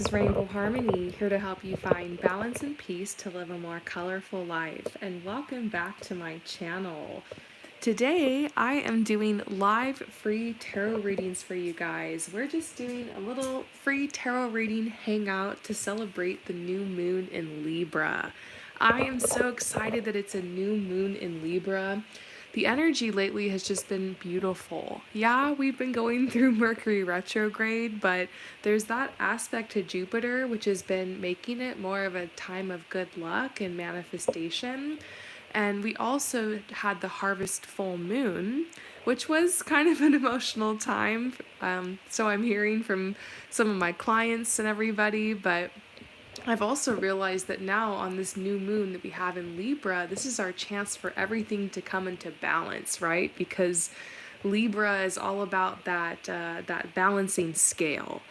This is Rainbow Harmony, here to help you find balance and peace to live a more colorful life. And welcome back to my channel. Today, I am doing live free tarot readings for you guys. We're just doing a little free tarot reading hangout to celebrate the new moon in Libra. I am so excited that it's a new moon in Libra. The energy lately has just been beautiful. Yeah, we've been going through Mercury retrograde, but there's that aspect to Jupiter which has been making it more of a time of good luck and manifestation. And we also had the harvest full moon, which was kind of an emotional time. So I'm hearing from some of my clients and everybody, but I've also realized that now on this new moon that we have in Libra, this is our chance for everything to come into balance, right? Because Libra is all about that balancing scale.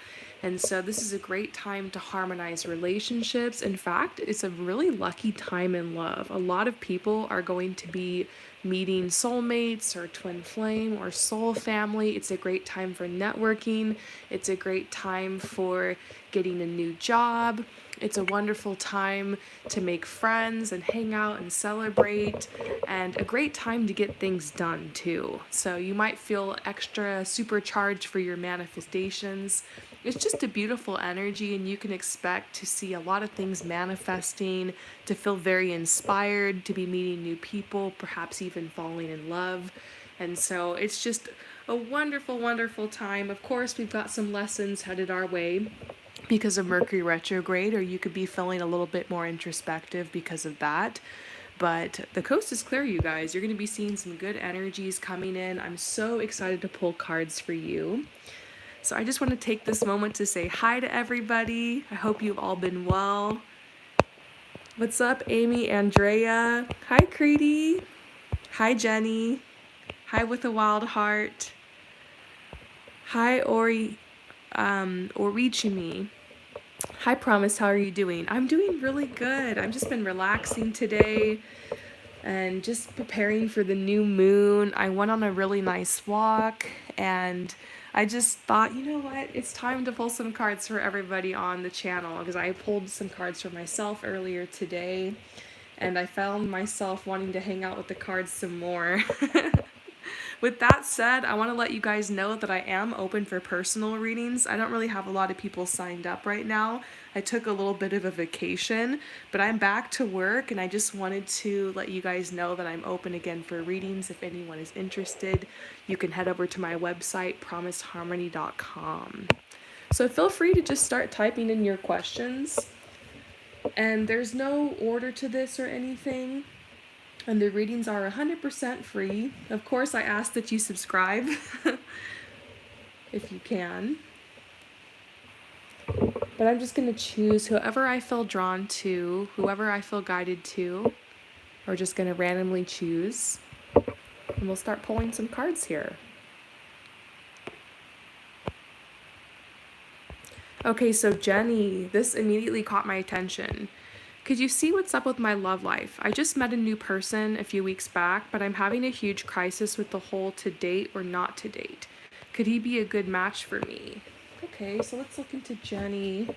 And so this is a great time to harmonize relationships. In fact, it's a really lucky time in love. A lot of people are going to be meeting soulmates or twin flame or soul family. It's a great time for networking. It's a great time for getting a new job. It's a wonderful time to make friends and hang out and celebrate, and a great time to get things done too. So you might feel extra supercharged for your manifestations. It's just a beautiful energy, and you can expect to see a lot of things manifesting, to feel very inspired, to be meeting new people, perhaps even falling in love. And so it's just a wonderful, wonderful time. Of course, we've got some lessons headed our way because of Mercury retrograde, or you could be feeling a little bit more introspective because of that. But the coast is clear, you guys. You're going to be seeing some good energies coming in. I'm so excited to pull cards for you. So I just want to take this moment to say hi to everybody. I hope you've all been well. What's up, Amy, Andrea? Hi, Creedy. Hi, Jenny. Hi, with a wild heart. Hi, Orichimi. Hi, Promise, how are you doing? I'm doing really good. I've just been relaxing today and just preparing for the new moon. I went on a really nice walk, and I just thought, you know what, it's time to pull some cards for everybody on the channel, because I pulled some cards for myself earlier today, and I found myself wanting to hang out with the cards some more. With that said, I want to let you guys know that I am open for personal readings. I don't really have a lot of people signed up right now. I took a little bit of a vacation, but I'm back to work, and I just wanted to let you guys know that I'm open again for readings. If anyone is interested, you can head over to my website, promiseharmony.com. So feel free to just start typing in your questions. And there's no order to this or anything. And the readings are 100% free. Of course, I ask that you subscribe if you can. But I'm just going to choose whoever I feel drawn to, whoever I feel guided to. We're just going to randomly choose. And we'll start pulling some cards here. Okay, so Jenny, this immediately caught my attention. Could you see what's up with my love life? I just met a new person a few weeks back, but I'm having a huge crisis with the whole to date or not to date. Could he be a good match for me? Okay, so let's look into Jenny.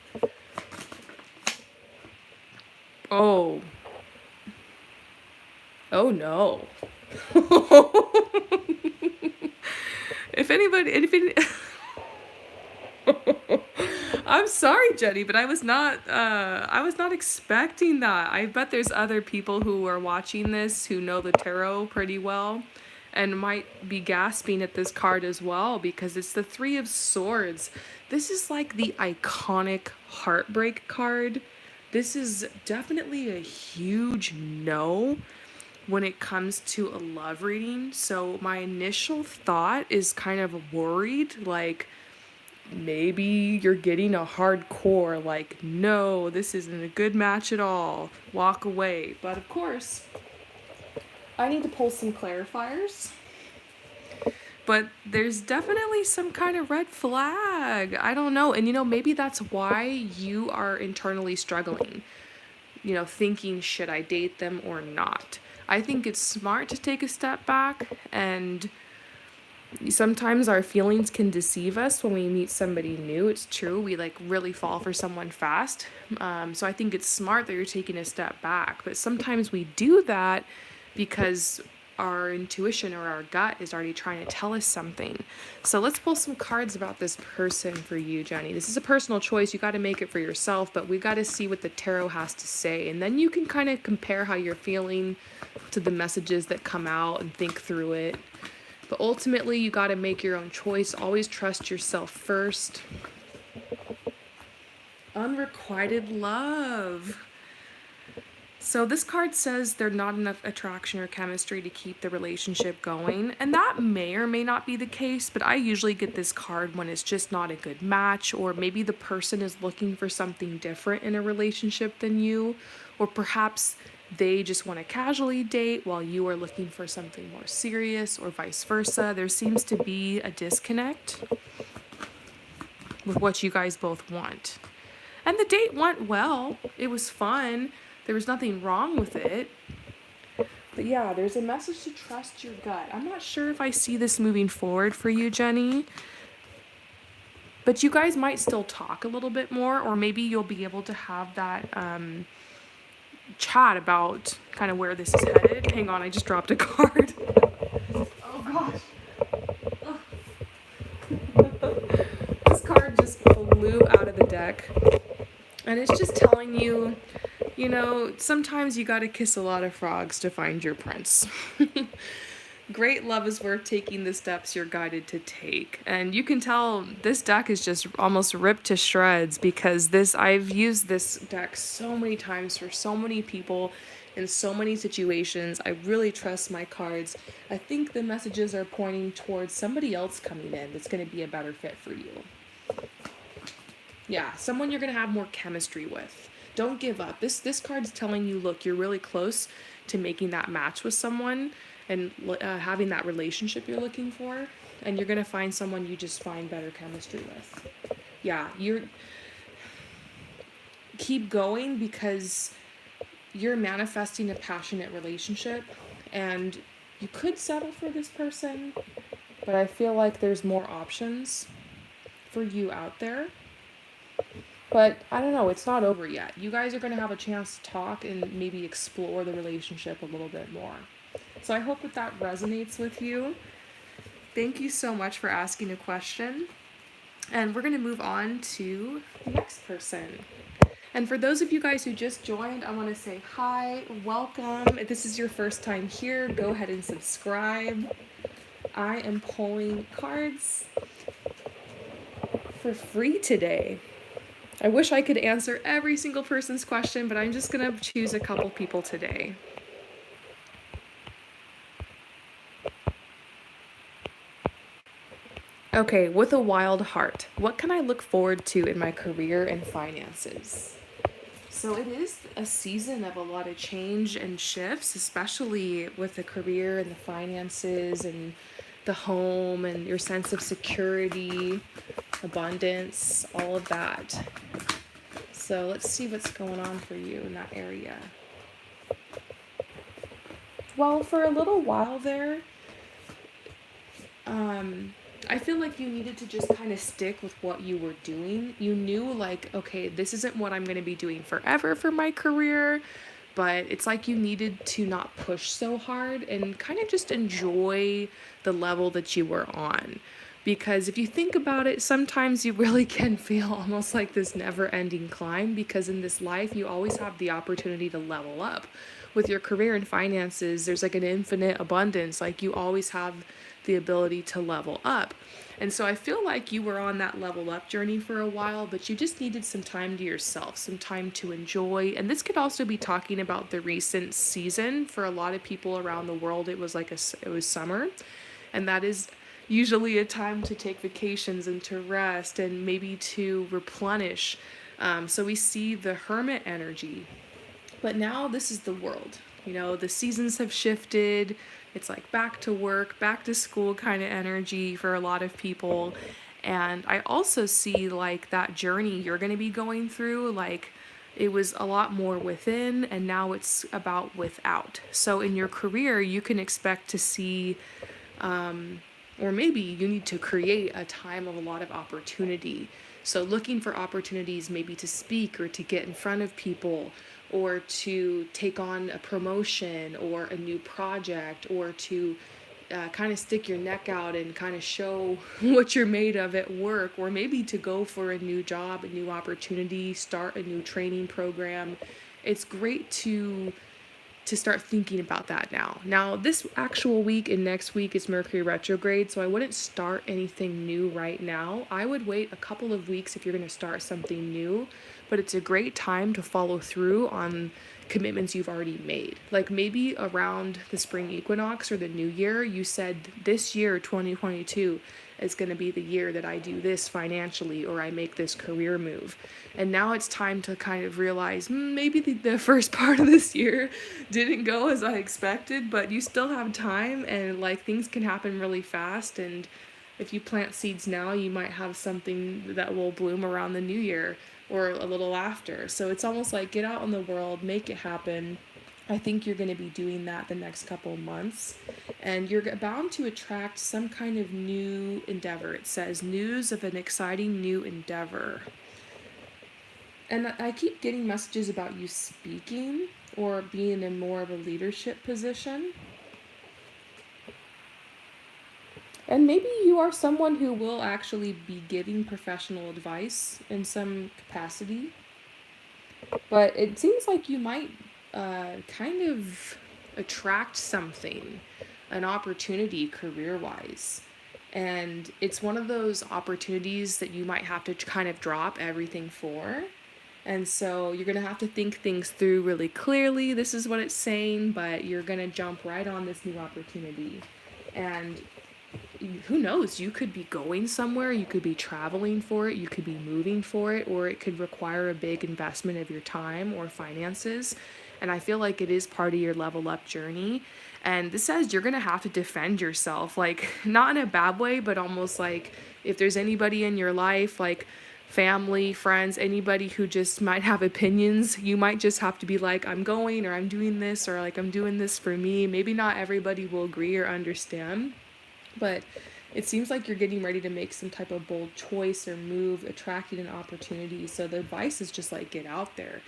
Oh. Oh no. If anybody, I'm sorry, Jenny, but I was not expecting that. I bet there's other people who are watching this who know the tarot pretty well and might be gasping at this card as well, because it's the Three of Swords. This is like the iconic heartbreak card. This is definitely a huge no when it comes to a love reading. So my initial thought is kind of worried, like, maybe you're getting a hardcore, like, no, this isn't a good match at all, walk away. But of course, I need to pull some clarifiers. But there's definitely some kind of red flag. I don't know. And maybe that's why you are internally struggling. Thinking, should I date them or not? I think it's smart to take a step back and Sometimes our feelings can deceive us when we meet somebody new. It's true. We like really fall for someone fast. So I think it's smart that you're taking a step back. But sometimes we do that because our intuition or our gut is already trying to tell us something. So let's pull some cards about this person for you, Jenny. This is a personal choice. You got to make it for yourself, but we got to see what the tarot has to say. And then you can kind of compare how you're feeling to the messages that come out and think through it. But ultimately, you got to make your own choice. Always trust yourself first. Unrequited love. So this card says there's not enough attraction or chemistry to keep the relationship going. And that may or may not be the case, but I usually get this card when it's just not a good match, or maybe the person is looking for something different in a relationship than you, or perhaps they just want to casually date while you are looking for something more serious, or vice versa. There seems to be a disconnect with what you guys both want. And the date went well. It was fun. There was nothing wrong with it. But yeah, there's a message to trust your gut. I'm not sure if I see this moving forward for you, Jenny. But you guys might still talk a little bit more, or maybe you'll be able to have that chat about kind of where this is headed. Hang on, I just dropped a card. Oh gosh. This card just flew out of the deck. And it's just telling you, you know, sometimes you gotta kiss a lot of frogs to find your prince. Great love is worth taking the steps you're guided to take. And you can tell this deck is just almost ripped to shreds, because I've used this deck so many times for so many people in so many situations. I really trust my cards. I think the messages are pointing towards somebody else coming in that's going to be a better fit for you. Yeah, someone you're going to have more chemistry with. Don't give up. This card's telling you, look, you're really close to making that match with someone and having that relationship you're looking for, and you're going to find someone you just find better chemistry with. Yeah, keep going, because you're manifesting a passionate relationship, and you could settle for this person, but I feel like there's more options for you out there. But I don't know, it's not over yet. You guys are going to have a chance to talk and maybe explore the relationship a little bit more. So I hope that resonates with you. Thank you so much for asking a question. And we're going to move on to the next person. And for those of you guys who just joined, I want to say hi, welcome. If this is your first time here, go ahead and subscribe. I am pulling cards for free today. I wish I could answer every single person's question, but I'm just going to choose a couple people today. Okay, with a wild heart, what can I look forward to in my career and finances? So it is a season of a lot of change and shifts, especially with the career and the finances and the home and your sense of security, abundance, all of that. So let's see what's going on for you in that area. Well, for a little while there, I feel like you needed to just kind of stick with what you were doing. You knew, like, okay, this isn't what I'm going to be doing forever for my career, but it's like you needed to not push so hard and kind of just enjoy the level that you were on. Because if you think about it, sometimes you really can feel almost like this never-ending climb, because in this life, you always have the opportunity to level up. With your career and finances, there's like an infinite abundance. Like, you always have the ability to level up. And so I feel like you were on that level up journey for a while, but you just needed some time to yourself, some time to enjoy. And this could also be talking about the recent season. For a lot of people around the world, it was summer, and that is usually a time to take vacations and to rest and maybe to replenish. So we see the hermit energy. But now this is the world. You know, the seasons have shifted. It's like back to work, back to school kind of energy for a lot of people. And I also see like that journey you're going to be going through, like it was a lot more within, and now it's about without. So in your career, you can expect to see or maybe you need to create a time of a lot of opportunity. So looking for opportunities maybe to speak or to get in front of people or to take on a promotion or a new project or to kind of stick your neck out and kind of show what you're made of at work, or maybe to go for a new job, a new opportunity, start a new training program. It's great to start thinking about that now. Now, this actual week and next week is Mercury retrograde, so I wouldn't start anything new right now. I would wait a couple of weeks if you're going to start something new, but it's a great time to follow through on commitments you've already made. Like maybe around the spring equinox or the new year, you said this year, 2022, is going to be the year that I do this financially or I make this career move. And now it's time to kind of realize maybe the first part of this year didn't go as I expected, but you still have time and like things can happen really fast. And if you plant seeds now, you might have something that will bloom around the new year or a little after. So it's almost like get out in the world, make it happen. I think you're going to be doing that the next couple of months, and you're bound to attract some kind of new endeavor. It says news of an exciting new endeavor. And I keep getting messages about you speaking or being in more of a leadership position. And maybe you are someone who will actually be giving professional advice in some capacity. But it seems like you might kind of attract something, an opportunity career wise. And it's one of those opportunities that you might have to kind of drop everything for. And so you're going to have to think things through really clearly. This is what it's saying, but you're going to jump right on this new opportunity. And who knows, you could be going somewhere, you could be traveling for it, you could be moving for it, or it could require a big investment of your time or finances. And I feel like it is part of your level up journey. And this says you're going to have to defend yourself, like not in a bad way, but almost like if there's anybody in your life, like family, friends, anybody who just might have opinions, you might just have to be like, I'm going, or I'm doing this, or like I'm doing this for me. Maybe not everybody will agree or understand, but it seems like you're getting ready to make some type of bold choice or move, attracting an opportunity. So the advice is just like get out there,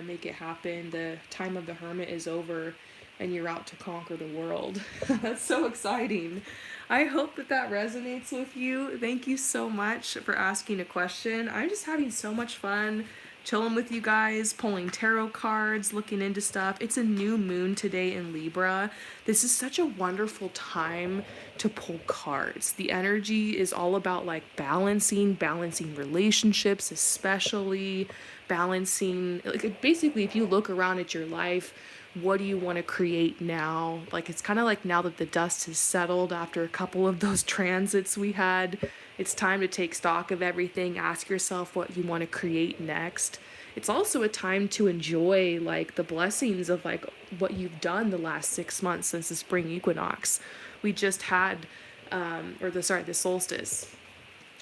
make it happen. The time of the hermit is over and you're out to conquer the world. That's so exciting. I hope that resonates with you. Thank you so much for asking a question. I'm just having so much fun chilling with you guys, pulling tarot cards, looking into stuff. It's a new moon today in Libra. This is such a wonderful time to pull cards. The energy is all about like balancing relationships, especially balancing, like basically if you look around at your life, what do you want to create now? Like it's kind of like now that the dust has settled after a couple of those transits we had, it's time to take stock of everything, ask yourself what you want to create next. It's also a time to enjoy like the blessings of like what you've done the last 6 months since the spring equinox. We just had the solstice.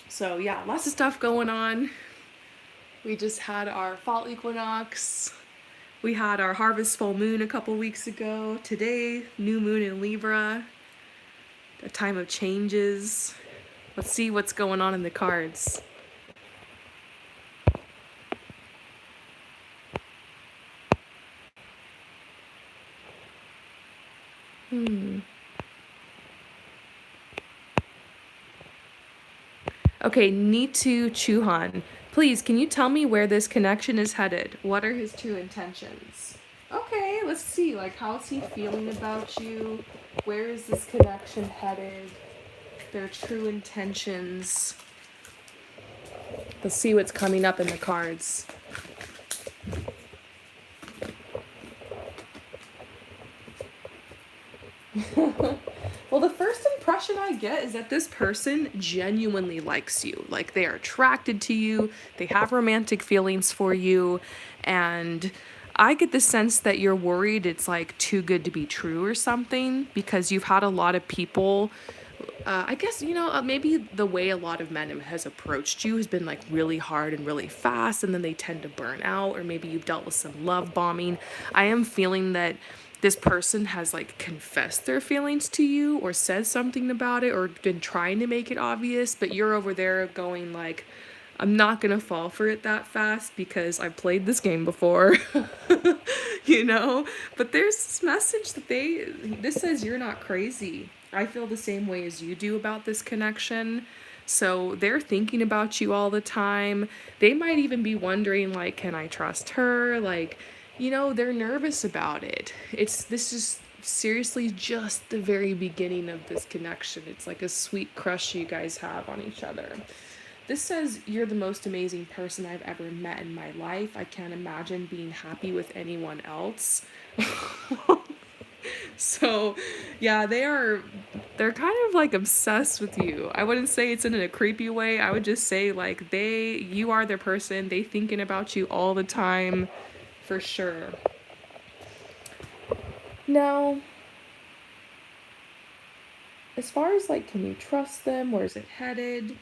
So yeah, lots of stuff going on. We just had our fall equinox. We had our harvest full moon a couple weeks ago. Today, new moon in Libra. A time of changes. Let's see what's going on in the cards. Okay, Nitu Chuhan. Please, can you tell me where this connection is headed? What are his true intentions? Okay, let's see. Like, how's he feeling about you? Where is this connection headed? Their true intentions. Let's see what's coming up in the cards. Well, the first impression I get is that this person genuinely likes you. Like they are attracted to you, they have romantic feelings for you, and I get the sense that you're worried it's like too good to be true or something because you've had a lot of people. I guess, maybe the way a lot of men has approached you has been like really hard and really fast, and then they tend to burn out, or maybe you've dealt with some love bombing. I am feeling that this person has like confessed their feelings to you or said something about it or been trying to make it obvious, but you're over there going like, I'm not gonna fall for it that fast because I've played this game before, you know? But there's this message that this says you're not crazy. I feel the same way as you do about this connection. So they're thinking about you all the time. They might even be wondering, like, can I trust her? Like, they're nervous about it. This is seriously just the very beginning of this connection. It's like a sweet crush you guys have on each other. This says you're the most amazing person I've ever met in my life. I can't imagine being happy with anyone else. So, yeah, they're kind of like obsessed with you. I wouldn't say it's in a creepy way. I would just say like you are their person. They thinking about you all the time, for sure. Now, as far as like, can you trust them? Where's it headed?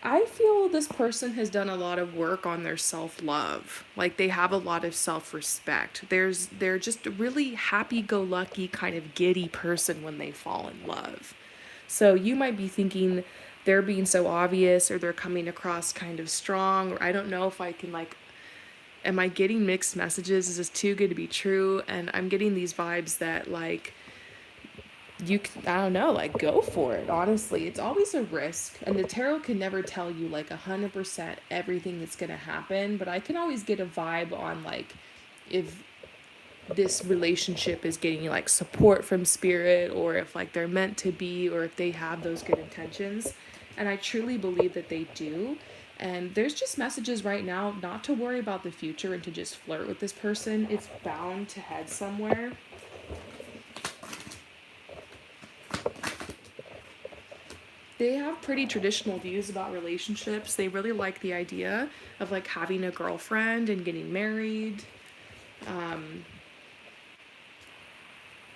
I feel this person has done a lot of work on their self-love. Like they have a lot of self-respect. They're just a really happy-go-lucky kind of giddy person when they fall in love. So you might be thinking they're being so obvious or they're coming across kind of strong, or I don't know if I can like, am I getting mixed messages? Is this too good to be true? And I'm getting these vibes that like I don't know, like go for it. Honestly, it's always a risk, and the tarot can never tell you like 100% everything that's gonna happen, but I can always get a vibe on like if this relationship is getting like support from spirit, or if like they're meant to be, or if they have those good intentions. And I truly believe that they do. And there's just messages right now not to worry about the future and to just flirt with this person. It's bound to head somewhere. They have pretty traditional views about relationships. They really like the idea of like having a girlfriend and getting married.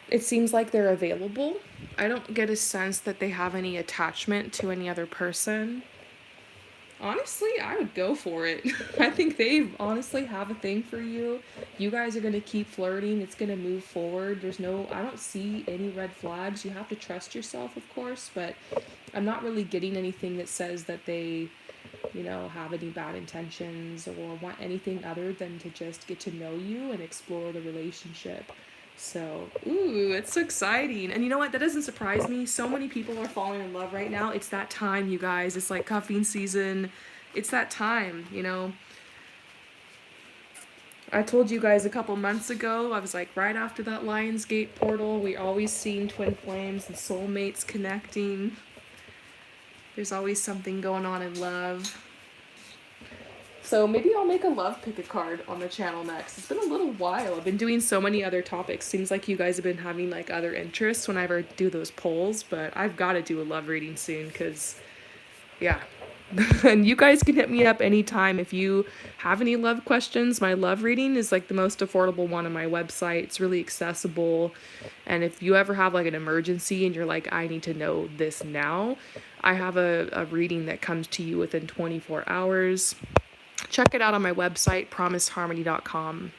It seems like they're available. I don't get a sense that they have any attachment to any other person. Honestly, I would go for it. I think they honestly have a thing for you. You guys are going to keep flirting. It's going to move forward. I don't see any red flags. You have to trust yourself, of course, but I'm not really getting anything that says that they, have any bad intentions or want anything other than to just get to know you and explore the relationship. So, it's so exciting. And you know what? That doesn't surprise me. So many people are falling in love right now. It's that time, you guys. It's like cuffing season. It's that time, I told you guys a couple months ago, I was like, right after that Lionsgate portal, we always seen twin flames and soulmates connecting. There's always something going on in love. So maybe I'll make a love pick a card on the channel next. It's been a little while. I've been doing so many other topics. Seems like you guys have been having like other interests whenever I do those polls, but I've got to do a love reading soon because, yeah. And you guys can hit me up anytime if you have any love questions. My love reading is like the most affordable one on my website. It's really accessible. And if you ever have like an emergency and you're like, I need to know this now, I have a reading that comes to you within 24 hours. Check it out on my website, promiseharmony.com.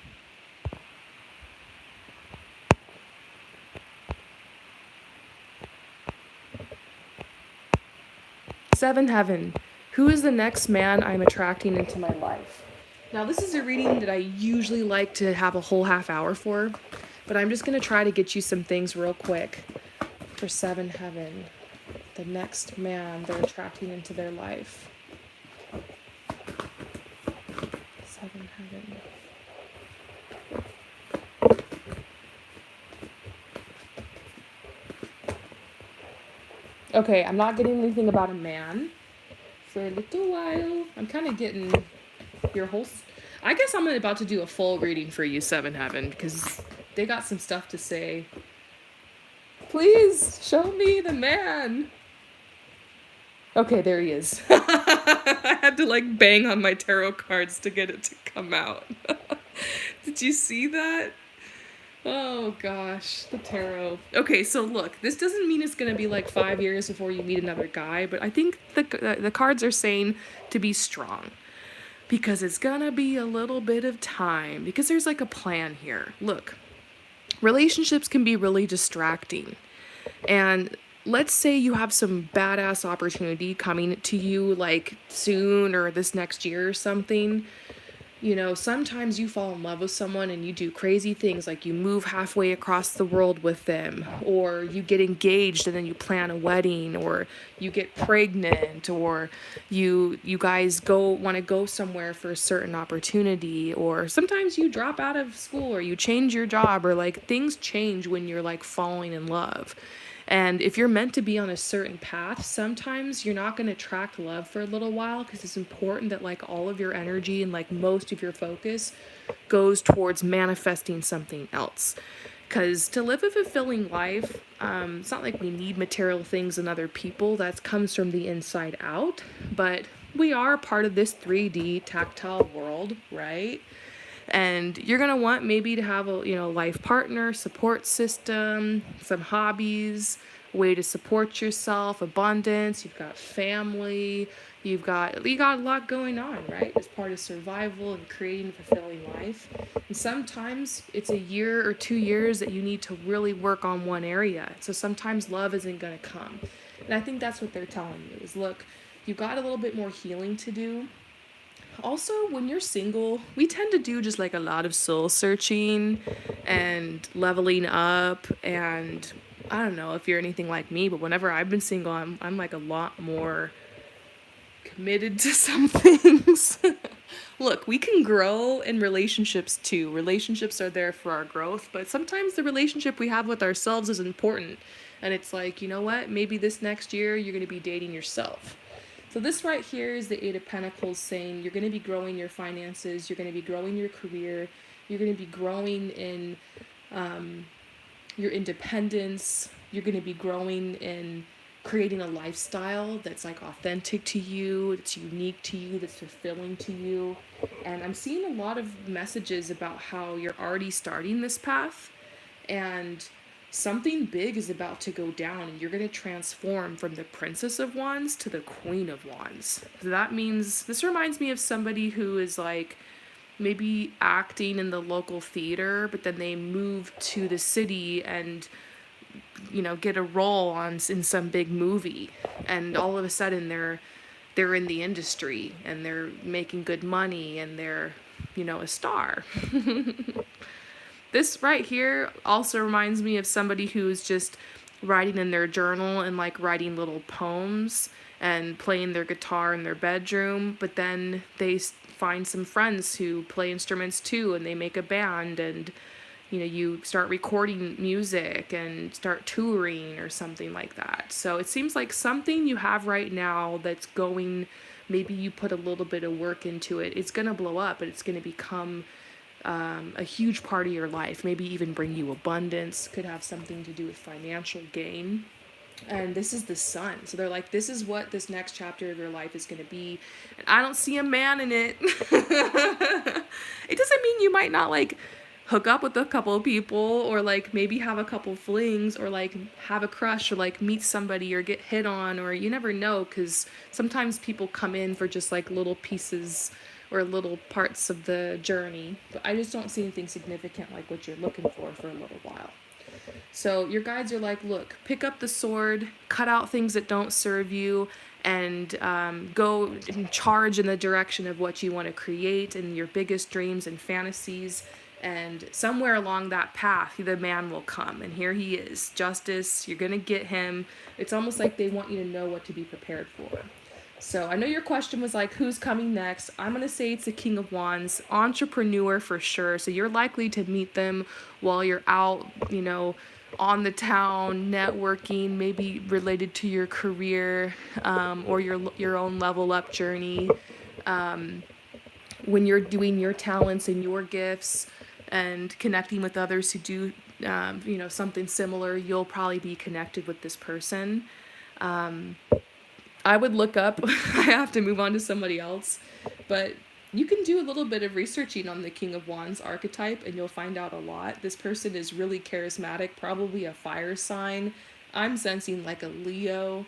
Seven Heaven. Who is the next man I'm attracting into my life? Now, this is a reading that I usually like to have a whole half hour for, but I'm just going to try to get you some things real quick for Seven Heaven. The next man they're attracting into their life. Seven Heaven. Okay, I'm not getting anything about a man for a little while. I'm kind of getting your whole... I guess I'm about to do a full reading for you, Seven Heaven, because they got some stuff to say. Please, show me the man. Okay, there he is. I had to like bang on my tarot cards to get it to come out. Did you see that? Oh gosh, the tarot. Okay, so look, this doesn't mean it's gonna be like 5 years before you meet another guy, but I think the cards are saying to be strong. Because it's gonna be a little bit of time. Because there's like a plan here. Look, relationships can be really distracting. And let's say you have some badass opportunity coming to you like soon or this next year or something. Sometimes you fall in love with someone and you do crazy things like you move halfway across the world with them, or you get engaged and then you plan a wedding, or you get pregnant, or you guys want to go somewhere for a certain opportunity, or sometimes you drop out of school or you change your job, or like things change when you're like falling in love. And if you're meant to be on a certain path, sometimes you're not going to attract love for a little while, because it's important that like all of your energy and like most of your focus goes towards manifesting something else. Because to live a fulfilling life, it's not like we need material things and other people. That comes from the inside out. But we are part of this 3D tactile world, right? And you're going to want maybe to have a life partner, support system, some hobbies, way to support yourself, abundance. You've got family, you got a lot going on, right? As part of survival and creating a fulfilling life. And sometimes it's a year or 2 years that you need to really work on one area. So sometimes love isn't going to come. And I think that's what they're telling you is, look, you've got a little bit more healing to do. Also, when you're single, we tend to do just like a lot of soul searching and leveling up. And I don't know if you're anything like me, but whenever I've been single, I'm like a lot more committed to some things. Look, we can grow in relationships too. Relationships are there for our growth, but sometimes the relationship we have with ourselves is important. And it's like, you know what? Maybe this next year you're going to be dating yourself. So this right here is the Eight of Pentacles, saying you're going to be growing your finances, you're going to be growing your career, you're going to be growing in your independence, you're going to be growing in creating a lifestyle that's like authentic to you, that's unique to you, that's fulfilling to you. And I'm seeing a lot of messages about how you're already starting this path, and something big is about to go down, and you're going to transform from the Princess of Wands to the Queen of Wands. So that means, this reminds me of somebody who is like maybe acting in the local theater, but then they move to the city and get a role in some big movie, and all of a sudden they're in the industry and they're making good money and they're a star. This right here also reminds me of somebody who's just writing in their journal and like writing little poems and playing their guitar in their bedroom, but then they find some friends who play instruments too, and they make a band, and you start recording music and start touring or something like that. So it seems like something you have right now that's going, maybe you put a little bit of work into it, it's going to blow up, but it's going to become a huge part of your life, maybe even bring you abundance, could have something to do with financial gain. And this is the Sun. So they're like, this is what this next chapter of your life is going to be. And I don't see a man in it. It doesn't mean you might not like hook up with a couple of people, or like maybe have a couple flings, or like have a crush, or like meet somebody or get hit on, or you never know, because sometimes people come in for just like little pieces or little parts of the journey. But I just don't see anything significant like what you're looking for a little while. So your guides are like, look, pick up the sword, cut out things that don't serve you, and go and charge in the direction of what you want to create and your biggest dreams and fantasies. And somewhere along that path, the man will come. And here he is. Justice, you're going to get him. It's almost like they want you to know what to be prepared for. So I know your question was like, who's coming next? I'm going to say it's the King of Wands, entrepreneur for sure. So you're likely to meet them while you're out, on the town, networking, maybe related to your career, or your own level up journey. When you're doing your talents and your gifts and connecting with others who do, something similar, you'll probably be connected with this person. I would look up, I have to move on to somebody else, but you can do a little bit of researching on the King of Wands archetype and you'll find out a lot. This person is really charismatic, probably a fire sign. I'm sensing like a Leo,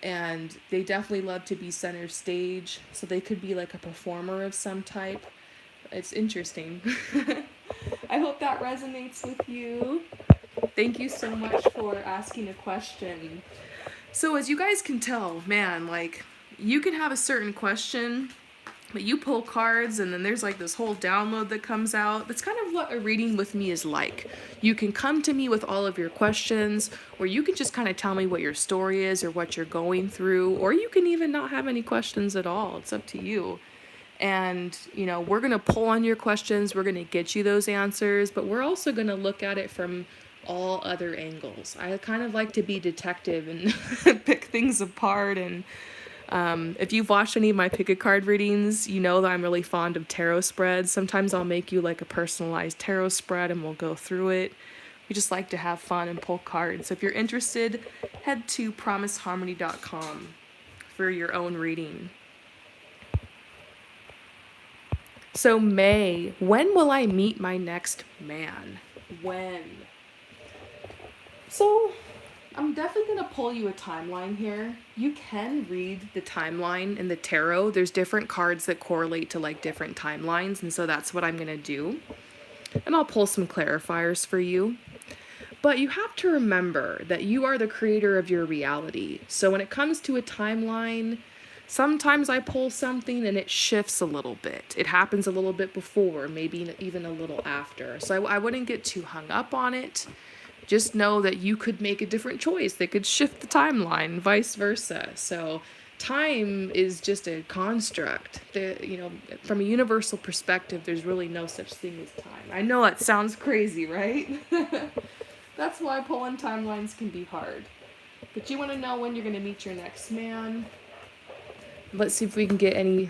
and they definitely love to be center stage, so they could be like a performer of some type. It's interesting. I hope that resonates with you. Thank you so much for asking a question. So as you guys can tell, man, like, you can have a certain question, but you pull cards and then there's like this whole download that comes out. That's kind of what a reading with me is like. You can come to me with all of your questions, or you can just kind of tell me what your story is or what you're going through, or you can even not have any questions at all. It's up to you. And, we're going to pull on your questions. We're going to get you those answers, but we're also going to look at it from all other angles. I kind of like to be detective and pick things apart. And if you've watched any of my pick a card readings, you know that I'm really fond of tarot spreads. Sometimes I'll make you like a personalized tarot spread and we'll go through it. We just like to have fun and pull cards. So if you're interested, head to promiseharmony.com for your own reading. So May, when will I meet my next man? When? So I'm definitely going to pull you a timeline here. You can read the timeline in the tarot. There's different cards that correlate to like different timelines, and so that's what I'm going to do. And I'll pull some clarifiers for you. But you have to remember that you are the creator of your reality. So when it comes to a timeline, sometimes I pull something and it shifts a little bit. It happens a little bit before, maybe even a little after. So I wouldn't get too hung up on it. Just know that you could make a different choice. They could shift the timeline, vice versa. So time is just a construct. From a universal perspective, there's really no such thing as time. I know that sounds crazy, right? That's why pulling timelines can be hard. But you want to know when you're going to meet your next man. Let's see if we can get any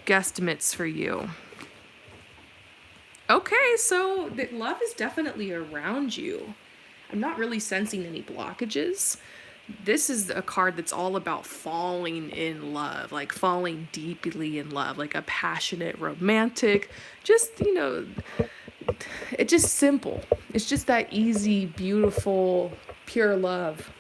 guesstimates for you. Okay, so love is definitely around you. I'm not really sensing any blockages. This is a card that's all about falling in love, like falling deeply in love, like a passionate, romantic, it's just simple. It's just that easy, beautiful, pure love.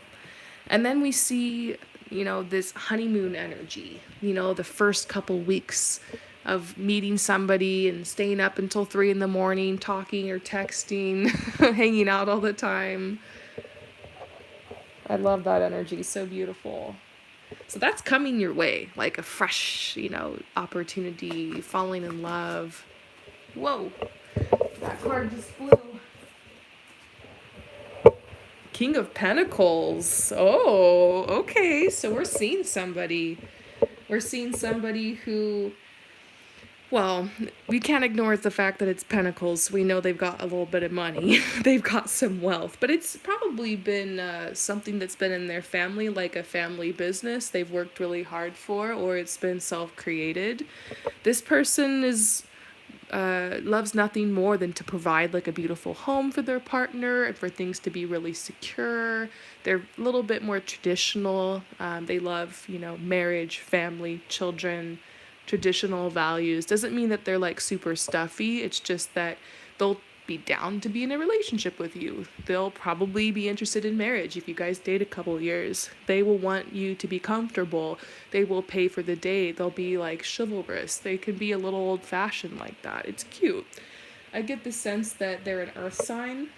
And then we see this honeymoon energy, the first couple weeks of meeting somebody and staying up until 3 a.m, talking or texting, hanging out all the time. I love that energy. So beautiful. So that's coming your way, like a fresh, opportunity, falling in love. Whoa, that card just flew. King of Pentacles. Oh, okay. So we're seeing somebody. We're seeing somebody who, well, we can't ignore the fact that it's Pentacles. We know they've got a little bit of money. They've got some wealth. But it's probably been something that's been in their family, like a family business they've worked really hard for, or it's been self-created. This person loves nothing more than to provide like a beautiful home for their partner and for things to be really secure. They're a little bit more traditional. They love, marriage, family, children, traditional values. Doesn't mean that they're like super stuffy. It's just that they'll be down to be in a relationship with you. They'll probably be interested in marriage if you guys date a couple years. They will want you to be comfortable. They will pay for the date. They'll be like chivalrous. They can be a little old-fashioned like that. It's cute. I get the sense that they're an earth sign.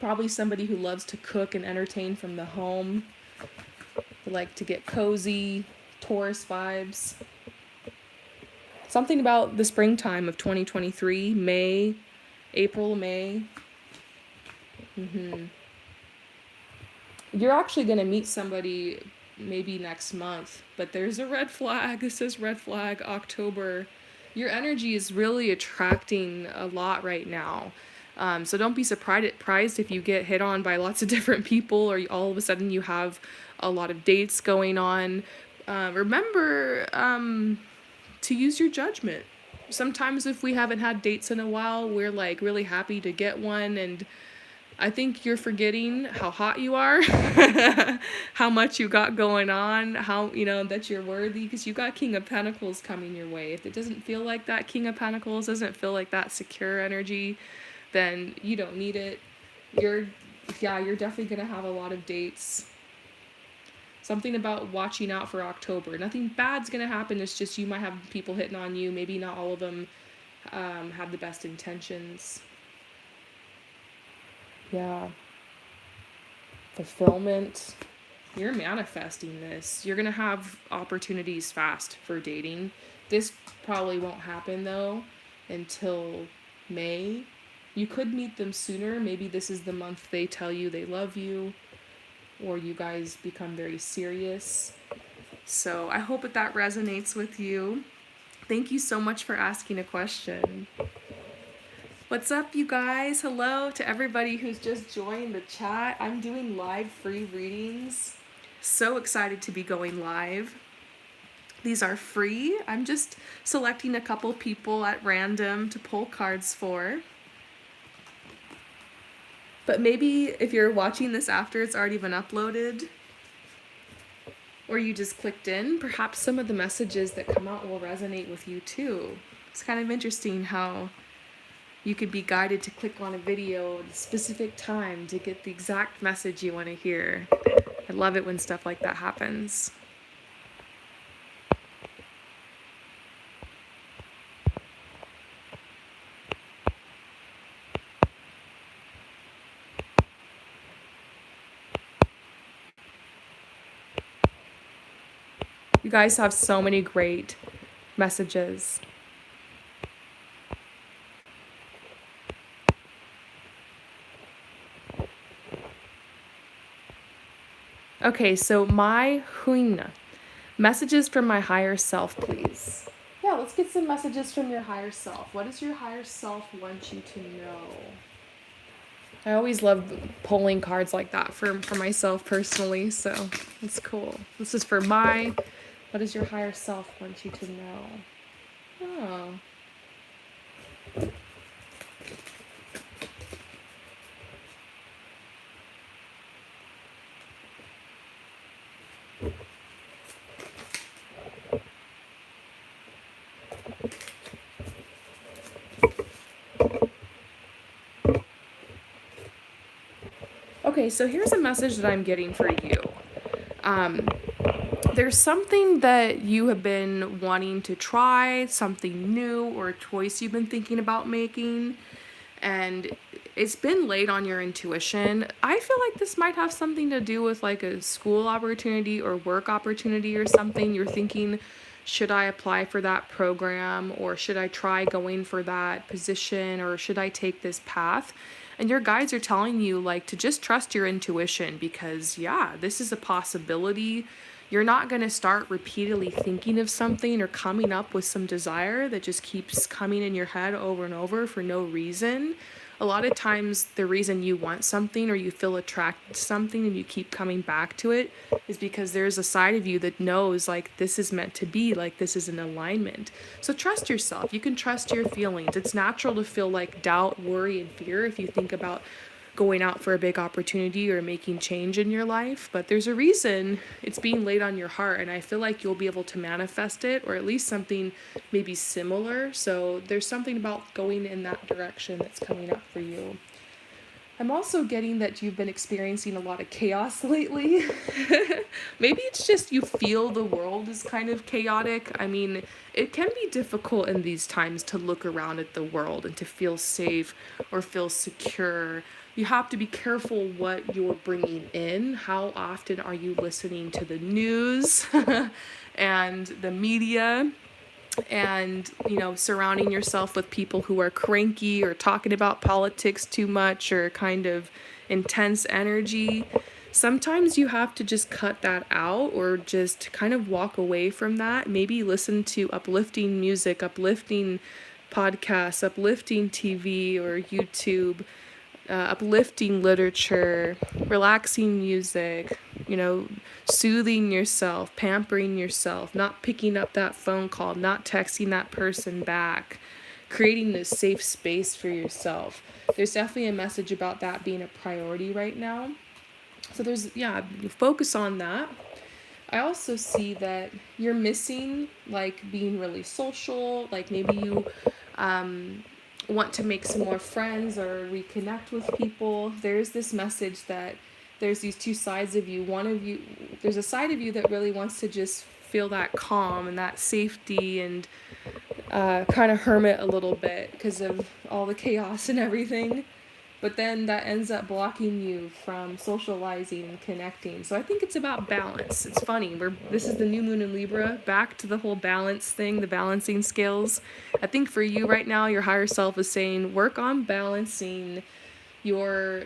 Probably somebody who loves to cook and entertain from the home. They like to get cozy, Taurus vibes. Something about the springtime of 2023, April, May. You're actually going to meet somebody maybe next month, but there's a red flag. This says red flag, October. Your energy is really attracting a lot right now. So don't be surprised if you get hit on by lots of different people, or all of a sudden you have a lot of dates going on. Remember to use your judgment. Sometimes if we haven't had dates in a while, we're like really happy to get one, and I think you're forgetting how hot you are, how much you got going on, how, that you're worthy, because you got King of Pentacles coming your way. If it doesn't feel like that King of Pentacles, doesn't feel like that secure energy, then you don't need it. You're definitely going to have a lot of dates. Something about watching out for October. Nothing bad's going to happen. It's just you might have people hitting on you. Maybe not all of them have the best intentions. Yeah. Fulfillment. You're manifesting this. You're going to have opportunities fast for dating. This probably won't happen though until May. You could meet them sooner. Maybe this is the month they tell you they love you, or you guys become very serious. So I hope that resonates with you. Thank you so much for asking a question. What's up, you guys? Hello to everybody who's just joined the chat. I'm doing live free readings. So excited to be going live. These are free. I'm just selecting a couple people at random to pull cards for. But maybe if you're watching this after it's already been uploaded, or you just clicked in, perhaps some of the messages that come out will resonate with you too. It's kind of interesting how you could be guided to click on a video at a specific time to get the exact message you want to hear. I love it when stuff like that happens. You guys have so many great messages. Okay, so my huina. Messages from my higher self, please. Yeah, let's get some messages from your higher self. What does your higher self want you to know? I always love pulling cards like that for myself personally, so it's cool. This is for what does your higher self want you to know? Oh. Okay, so here's a message that I'm getting for you. There's something that you have been wanting to try, something new, or a choice you've been thinking about making, and it's been laid on your intuition. I feel like this might have something to do with like a school opportunity or work opportunity or something. You're thinking, should I apply for that program, or should I try going for that position, or should I take this path? And your guides are telling you like to just trust your intuition, because yeah, this is a possibility. You're not going to start repeatedly thinking of something or coming up with some desire that just keeps coming in your head over and over for no reason. A lot of times the reason you want something or you feel attracted to something and you keep coming back to it is because there's a side of you that knows like this is meant to be, like this is an alignment. So trust yourself. You can trust your feelings. It's natural to feel like doubt, worry, and fear if you think about going out for a big opportunity or making change in your life, but there's a reason it's being laid on your heart, and I feel like you'll be able to manifest it, or at least something maybe similar. So there's something about going in that direction that's coming up for you. I'm also getting that you've been experiencing a lot of chaos lately. Maybe it's just you feel the world is kind of chaotic. I mean, it can be difficult in these times to look around at the world and to feel safe or feel secure. You have to be careful what you're bringing in. How often are you listening to the news and the media? And surrounding yourself with people who are cranky or talking about politics too much or kind of intense energy. Sometimes you have to just cut that out or just kind of walk away from that. Maybe listen to uplifting music, uplifting podcasts, uplifting TV or YouTube, uplifting literature, relaxing music, soothing yourself, pampering yourself, not picking up that phone call, not texting that person back, creating this safe space for yourself. There's definitely a message about that being a priority right now. So focus on that. I also see that you're missing like being really social, like maybe you want to make some more friends or reconnect with people. There's this message that there's these two sides of you. There's a side of you that really wants to just feel that calm and that safety and kind of hermit a little bit because of all the chaos and everything. But then that ends up blocking you from socializing and connecting. So I think it's about balance. It's funny. This is the new moon in Libra, back to the whole balance thing, the balancing scales. I think for you right now, your higher self is saying work on balancing your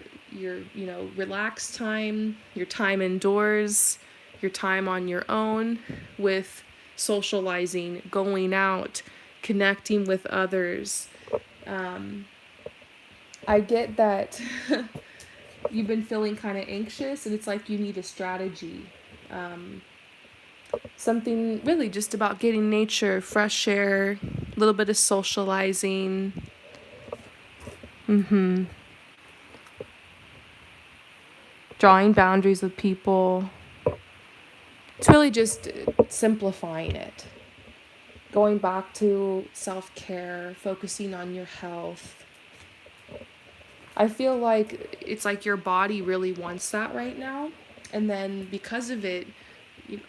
relaxed time, your time indoors, your time on your own with socializing, going out, connecting with others. I get that you've been feeling kind of anxious and it's like you need a strategy. Something really just about getting nature, fresh air, a little bit of socializing. Drawing boundaries with people. It's really just simplifying it. Going back to self-care, focusing on your health. I feel like it's like your body really wants that right now. And then because of it,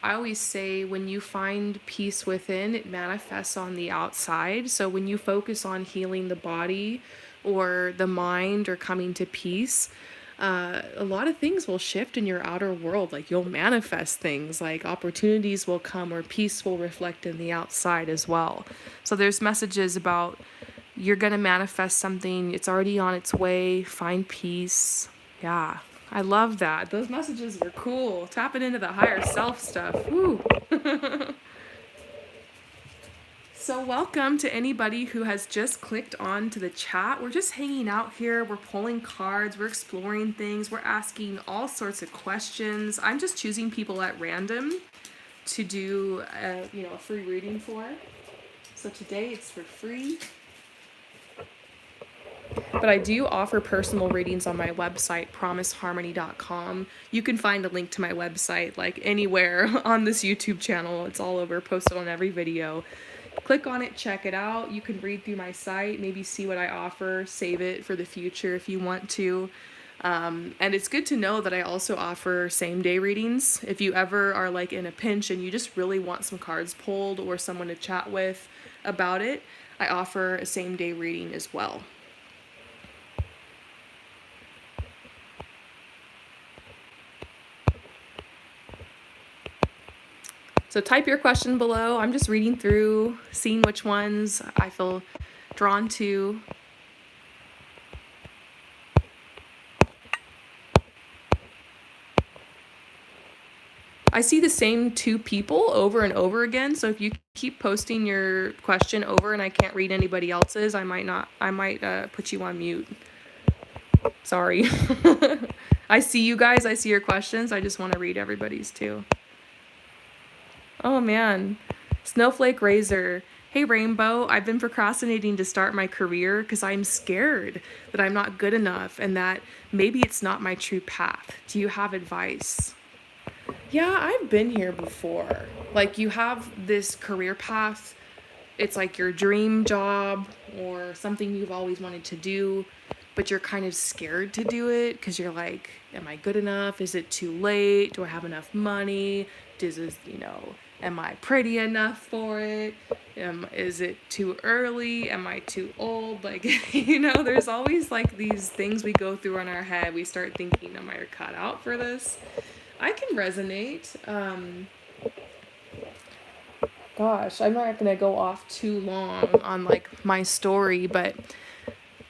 I always say when you find peace within, it manifests on the outside. So when you focus on healing the body or the mind or coming to peace, a lot of things will shift in your outer world. Like you'll manifest things, like opportunities will come or peace will reflect in the outside as well. So there's messages about you're going to manifest something. It's already on its way. Find peace. Yeah, I love that. Those messages are cool. Tapping into the higher self stuff. Woo. So welcome to anybody who has just clicked on to the chat. We're just hanging out here. We're pulling cards. We're exploring things. We're asking all sorts of questions. I'm just choosing people at random to do a free reading for. So today it's for free. But I do offer personal readings on my website, promiseharmony.com. You can find a link to my website like anywhere on this YouTube channel. It's all over, posted on every video. Click on it, check it out. You can read through my site, maybe see what I offer, save it for the future if you want to. And it's good to know that I also offer same-day readings. If you ever are like in a pinch and you just really want some cards pulled or someone to chat with about it, I offer a same-day reading as well. So type your question below. I'm just reading through, seeing which ones I feel drawn to. I see the same two people over and over again. So if you keep posting your question over and I can't read anybody else's, I might put you on mute. Sorry. I see you guys. I see your questions. I just want to read everybody's too. Oh man, Snowflake Razor. Hey Rainbow, I've been procrastinating to start my career because I'm scared that I'm not good enough and that maybe it's not my true path. Do you have advice? Yeah, I've been here before. Like you have this career path. It's like your dream job or something you've always wanted to do, but you're kind of scared to do it because you're like, am I good enough? Is it too late? Do I have enough money? Am I pretty enough for it? Is it too early? Am I too old? Like, there's always like these things we go through in our head. We start thinking, am I cut out for this? I can resonate. Gosh, I'm not going to go off too long on like my story, but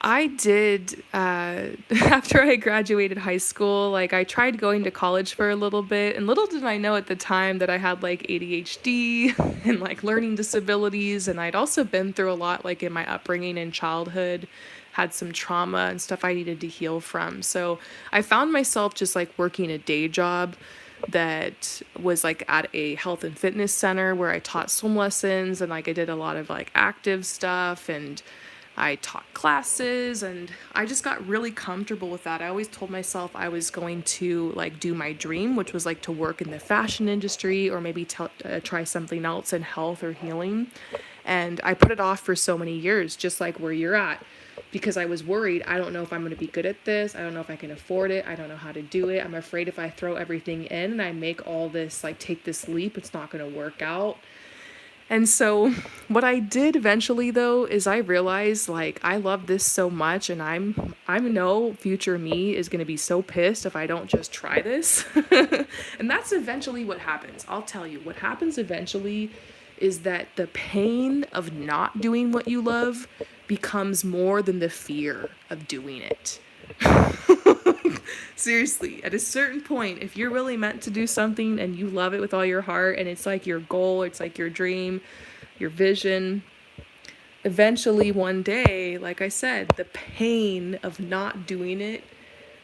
I did, after I graduated high school, like I tried going to college for a little bit, and little did I know at the time that I had like ADHD and like learning disabilities, and I'd also been through a lot like in my upbringing and childhood, had some trauma and stuff I needed to heal from. So I found myself just like working a day job that was like at a health and fitness center where I taught swim lessons, and like I did a lot of like active stuff, and I taught classes, and I just got really comfortable with that. I always told myself I was going to like do my dream, which was like to work in the fashion industry or maybe try something else in health or healing. And I put it off for so many years, just like where you're at. because I was worried. I don't know if I'm going to be good at this. I don't know if I can afford it. I don't know how to do it. I'm afraid if I throw everything in and I make all this, like take this leap, it's not going to work out. And so what I did eventually though is I realized like I love this so much, and I know future me is going to be so pissed if I don't just try this. And that's eventually what happens. I'll tell you what happens eventually is that the pain of not doing what you love becomes more than the fear of doing it. Seriously, at a certain point, if you're really meant to do something and you love it with all your heart and it's like your goal, it's like your dream, your vision, eventually one day, like I said, the pain of not doing it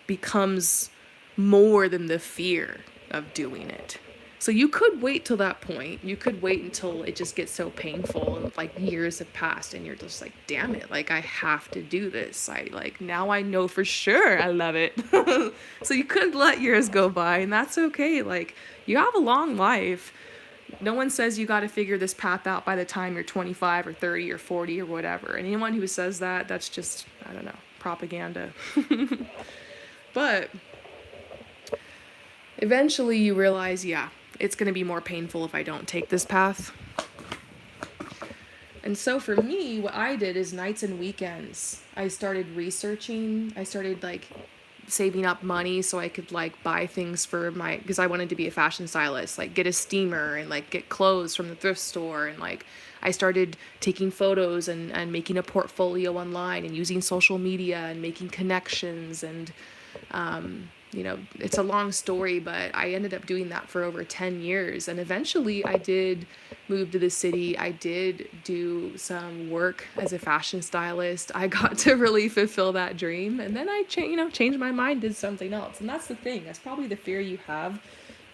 becomes more than the fear of doing it. So you could wait till that point. You could wait until it just gets so painful and like years have passed and you're just like, damn it, like I have to do this. Now I know for sure I love it. So you could let years go by, and that's okay. Like, you have a long life. No one says you got to figure this path out by the time you're 25 or 30 or 40 or whatever. Anyone who says that, that's just, I don't know, propaganda. But eventually you realize, yeah, it's going to be more painful if I don't take this path. And so for me, what I did is nights and weekends, I started researching. I started like saving up money so I could like buy things for because I wanted to be a fashion stylist, like get a steamer and like get clothes from the thrift store. And like I started taking photos and making a portfolio online and using social media and making connections. And it's a long story, but I ended up doing that for over 10 years. And eventually I did move to the city. I did do some work as a fashion stylist. I got to really fulfill that dream. And then I changed my mind, did something else. And that's the thing. That's probably the fear you have.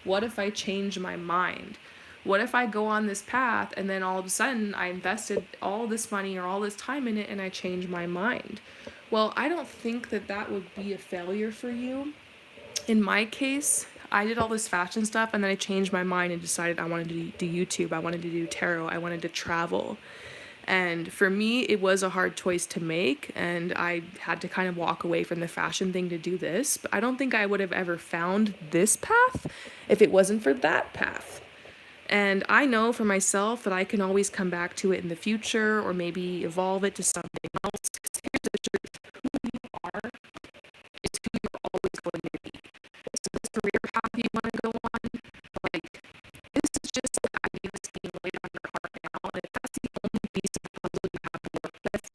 What if I change my mind? What if I go on this path and then all of a sudden I invested all this money or all this time in it and I change my mind? Well, I don't think that would be a failure for you. In my case, I did all this fashion stuff and then I changed my mind and decided I wanted to do YouTube. I wanted to do tarot. I wanted to travel. And for me, it was a hard choice to make, and I had to kind of walk away from the fashion thing to do this. But I don't think I would have ever found this path if it wasn't for that path. And I know for myself that I can always come back to it in the future or maybe evolve it to something else. Because here's the truth, who you are is who you're always going to be. So this career path you want to go on, like, this is just an idea that's being laid on your heart now. And if that's the only piece of the puzzle you have to work with,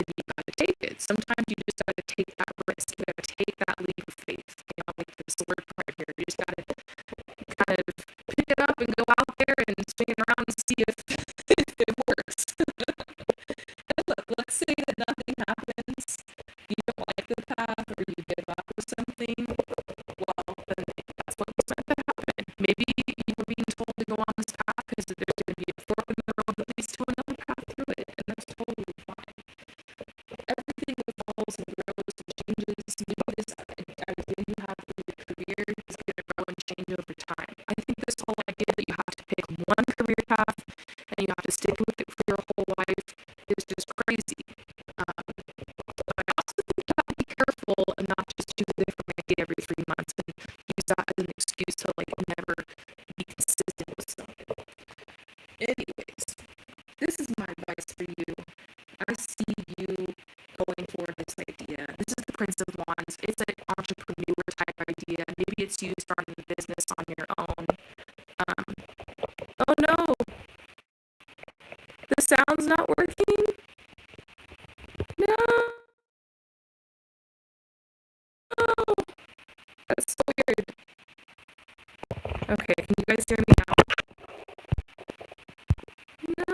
then you got to take it. Sometimes you just got to take that risk. You got to take that leap of faith. Like the sword part here. You just got to kind of pick it up and go out there and swing it around and see if it works. And look, let's say that nothing happens, you don't like the path, or you give up with something. Well, then that's what was meant to happen. Maybe you were being told to go on this path because there's going to be a fork in the road that leads to another path through it, and that's totally fine. Everything evolves and grows and changes. Maybe this idea you have for your career is going to grow and change over time. I think this whole idea that you have to pick one career path and you have to stick with it for your whole life is just crazy. But I also think you have to be careful and not just choose a different idea every 3 months and use that as an excuse to like never be consistent with something. Anyways, this is my advice for you. I see you going for this idea. This is the Prince of Wands. It's an entrepreneur type idea. Maybe it's you starting a business on your own. Oh no, the sound's not working. No, that's so weird. Okay, can you guys hear me now? No.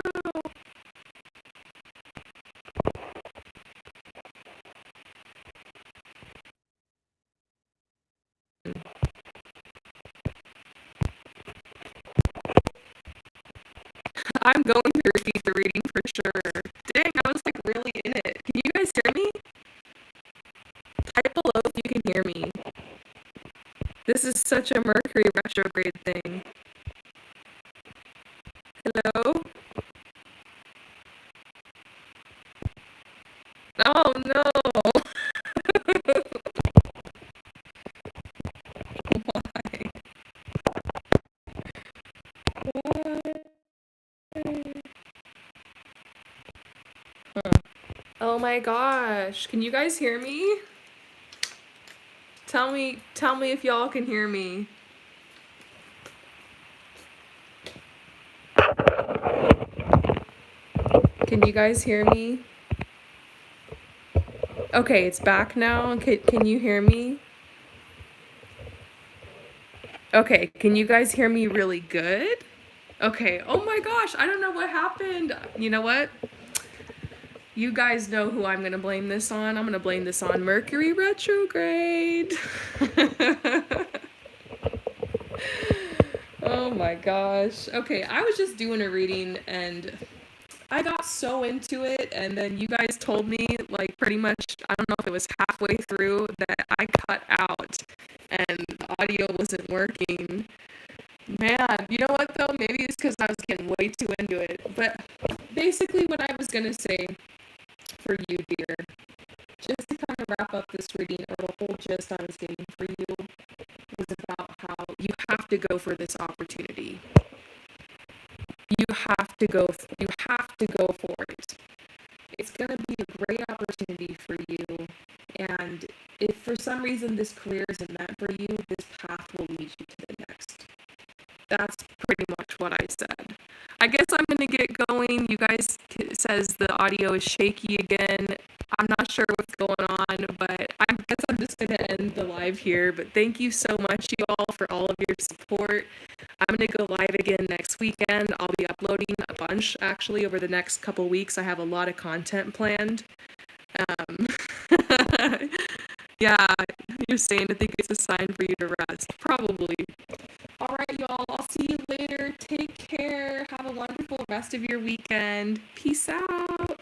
I'm going to repeat the reading for sure. Dang, I was like really in it. Can you guys hear me? Type below if you can hear me. This is such a Mercury retrograde thing. Hello? Oh no! Oh my gosh. Can you guys hear me? Tell me if y'all can hear me. Can you guys hear me? Okay, it's back now. Can you hear me? Okay, can you guys hear me really good? Okay, oh my gosh, I don't know what happened. You know what? You guys know who I'm gonna blame this on. I'm gonna blame this on Mercury retrograde. Oh my gosh. Okay, I was just doing a reading and I got so into it, and then you guys told me, like, pretty much, I don't know if it was halfway through, that I cut out and the audio wasn't working. Man, you know what though? Maybe it's because I was getting way too into it. But basically, what I was gonna say for you, dear, just to kind of wrap up this reading, or the whole gist I was getting for you, was about how you have to go for this opportunity. You have to go for it. It's going to be a great opportunity for you. And if for some reason this career isn't meant for you, this path will lead you to the next. That's pretty much what I said. I guess I'm going to get going. You guys says the audio is shaky again. I'm not sure what's going on, but I guess I'm just going to end the live here. But thank you so much, you all, for all of your support. I'm going to go live again next weekend. I'll be uploading a bunch, actually, over the next couple weeks. I have a lot of content planned. Yeah, you're saying I think it's a sign for you to rest. Probably. All right, y'all. I'll see you later. Take care. Have a wonderful rest of your weekend. Peace out.